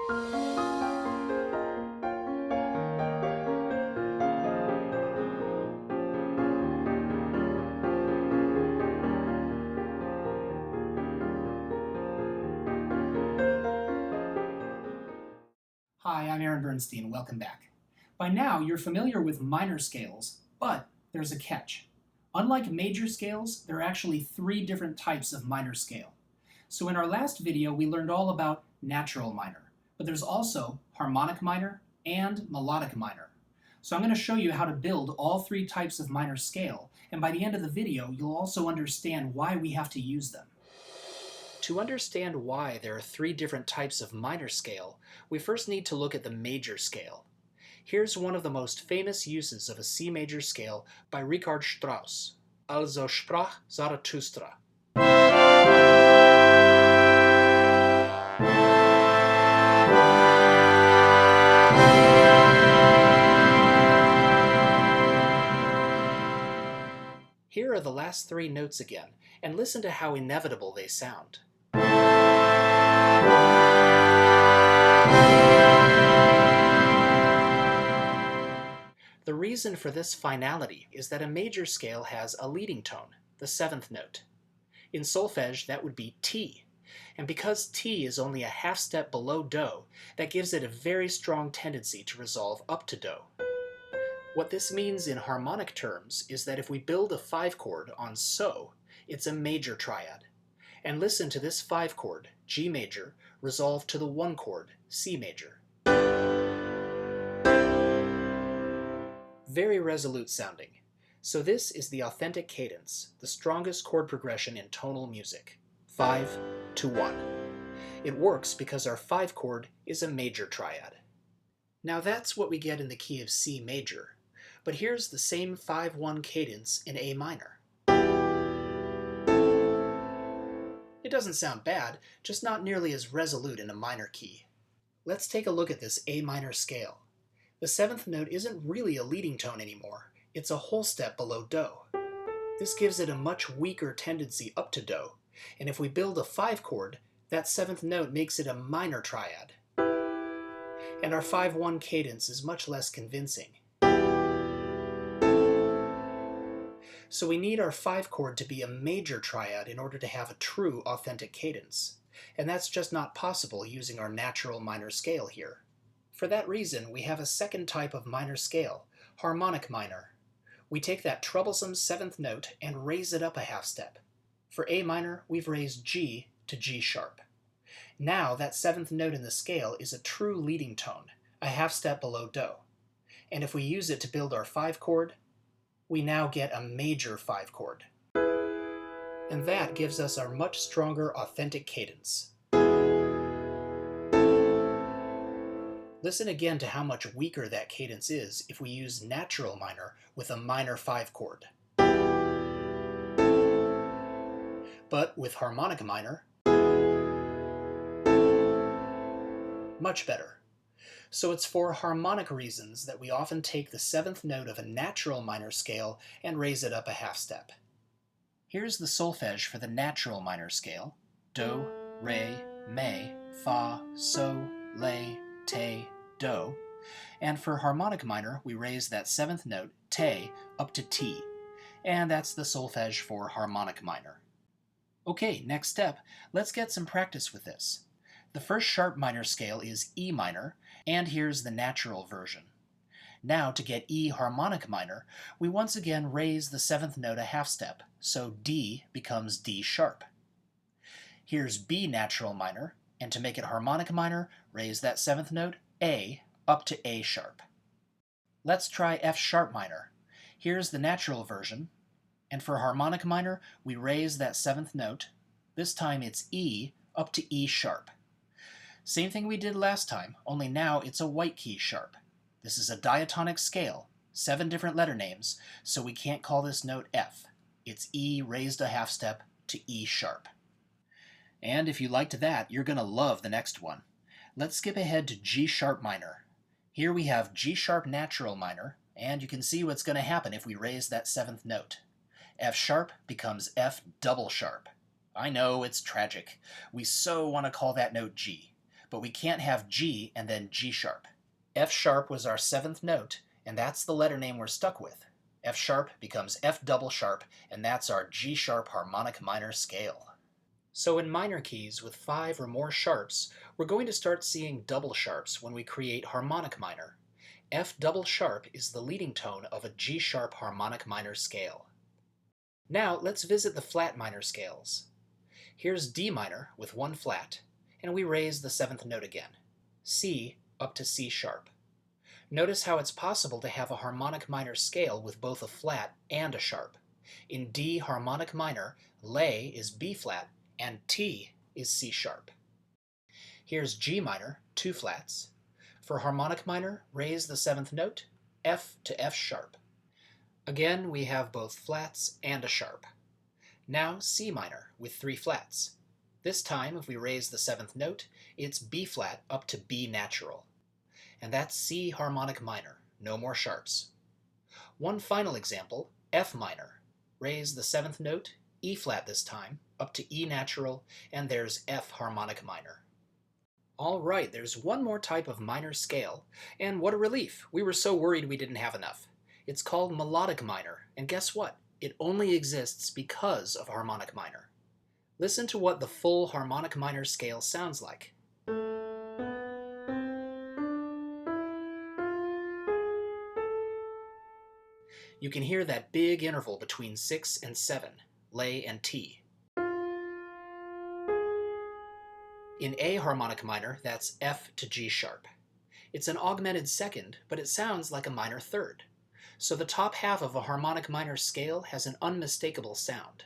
Hi, I'm Aron Bernstein. Welcome back. By now, you're familiar with minor scales, but there's a catch. Unlike major scales, there are actually three different types of minor scale. So in our last video, we learned all about natural minor, but there's also harmonic minor and melodic minor. So I'm going to show you how to build all three types of minor scale, and by the end of the video, you'll also understand why we have to use them. To understand why there are three different types of minor scale, we first need to look at the major scale. Here's one of the most famous uses of a C major scale by Richard Strauss. Also sprach Zarathustra. Here are the last three notes again, and listen to how inevitable they sound. The reason for this finality is that a major scale has a leading tone, the seventh note. In solfege, that would be T, and because T is only a half step below Do, that gives it a very strong tendency to resolve up to Do. What this means in harmonic terms is that if we build a 5 chord on So, it's a major triad. And listen to this 5 chord, G major, resolve to the 1 chord, C major. Very resolute sounding. So this is the authentic cadence, the strongest chord progression in tonal music. 5 to 1. It works because our 5 chord is a major triad. Now that's what we get in the key of C major, but here's the same 5-1 cadence in A minor. It doesn't sound bad, just not nearly as resolute in a minor key. Let's take a look at this A minor scale. The seventh note isn't really a leading tone anymore, it's a whole step below Do. This gives it a much weaker tendency up to Do, and if we build a 5 chord, that seventh note makes it a minor triad. And our 5-1 cadence is much less convincing. So we need our 5 chord to be a major triad in order to have a true authentic cadence. And that's just not possible using our natural minor scale here. For that reason, we have a second type of minor scale, harmonic minor. We take that troublesome 7th note and raise it up a half step. For A minor, we've raised G to G sharp. Now that 7th note in the scale is a true leading tone, a half step below Do. And if we use it to build our 5 chord, we now get a major 5 chord. And that gives us our much stronger authentic cadence. Listen again to how much weaker that cadence is if we use natural minor with a minor 5 chord. But with harmonic minor, much better. So it's for harmonic reasons that we often take the 7th note of a natural minor scale and raise it up a half step. Here's the solfege for the natural minor scale: Do, Re, Mi, Fa, So, La, Te, Do. And for harmonic minor, we raise that 7th note, Te, up to T. And that's the solfege for harmonic minor. Okay, next step, let's get some practice with this. The first sharp minor scale is E minor, and here's the natural version. Now to get E harmonic minor, we once again raise the 7th note a half step, so D becomes D sharp. Here's B natural minor, and to make it harmonic minor, raise that 7th note, A, up to A sharp. Let's try F sharp minor. Here's the natural version, and for harmonic minor, we raise that 7th note. This time it's E up to E sharp. Same thing we did last time, only now it's a white key sharp. This is a diatonic scale, 7 different letter names, so we can't call this note F. It's E raised a half step to E sharp. And if you liked that, you're going to love the next one. Let's skip ahead to G sharp minor. Here we have G sharp natural minor, and you can see what's going to happen if we raise that 7th note. F sharp becomes F double sharp. I know, it's tragic. We so want to call that note G. but we can't have G and then G sharp. F sharp was our 7th note, and that's the letter name we're stuck with. F sharp becomes F double sharp, and that's our G sharp harmonic minor scale. So in minor keys with 5 or more sharps, we're going to start seeing double sharps when we create harmonic minor. F double sharp is the leading tone of a G sharp harmonic minor scale. Now let's visit the flat minor scales. Here's D minor with 1 flat, and we raise the 7th note again. C up to C sharp. Notice how it's possible to have a harmonic minor scale with both a flat and a sharp. In D harmonic minor, lay is B flat and T is C sharp. Here's G minor, 2 flats. For harmonic minor, raise the 7th note, F to F sharp. Again, we have both flats and a sharp. Now C minor with 3 flats. This time, if we raise the 7th note, it's B flat up to B natural. And that's C harmonic minor, no more sharps. One final example, F minor. Raise the 7th note, E flat this time, up to E natural, and there's F harmonic minor. All right, there's one more type of minor scale, and what a relief. We were so worried we didn't have enough. It's called melodic minor, and guess what? It only exists because of harmonic minor. Listen to what the full harmonic minor scale sounds like. You can hear that big interval between 6 and 7, lay and T. In A harmonic minor, that's F to G sharp. It's an augmented second, but it sounds like a minor third. So the top half of a harmonic minor scale has an unmistakable sound.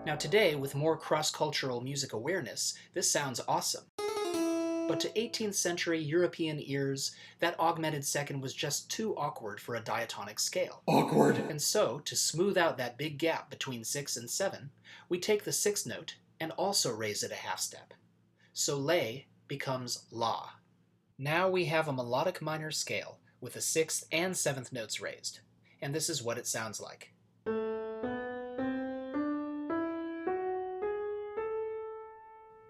Now today, with more cross-cultural music awareness, this sounds awesome. But to 18th century European ears, that augmented second was just too awkward for a diatonic scale. Awkward! And so, to smooth out that big gap between 6 and 7, we take the 6th note and also raise it a half step. So lay becomes la. Now we have a melodic minor scale with the 6th and 7th notes raised, and this is what it sounds like.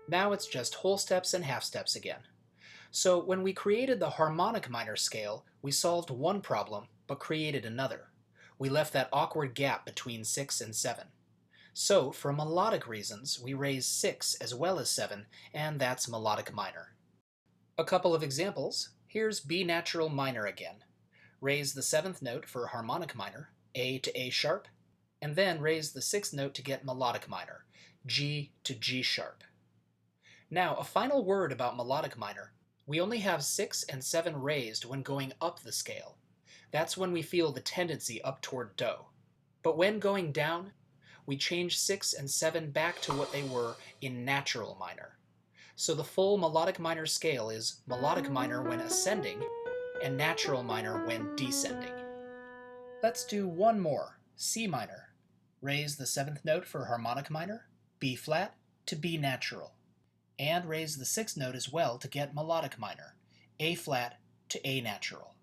Now it's just whole steps and half steps again. So when we created the harmonic minor scale, we solved one problem, but created another. We left that awkward gap between 6 and 7. So, for melodic reasons, we raise 6 as well as 7, and that's melodic minor. A couple of examples. Here's B natural minor again. Raise the 7th note for harmonic minor, A to A sharp, and then raise the 6th note to get melodic minor, G to G sharp. Now, a final word about melodic minor. We only have 6 and 7 raised when going up the scale. That's when we feel the tendency up toward Do. But when going down, we change 6 and 7 back to what they were in natural minor. So the full melodic minor scale is melodic minor when ascending and natural minor when descending. Let's do one more, C minor. Raise the 7th note for harmonic minor, B flat to B natural. And raise the 6th note as well to get melodic minor, A flat to A natural.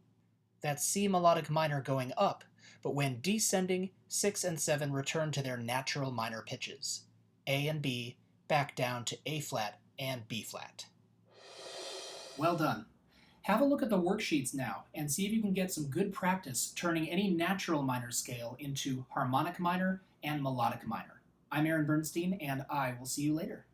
That's C melodic minor going up, but when descending, 6 and 7 return to their natural minor pitches, A and B back down to A flat and B flat. Well done. Have a look at the worksheets now and see if you can get some good practice turning any natural minor scale into harmonic minor and melodic minor. I'm Aron Bernstein, and I will see you later.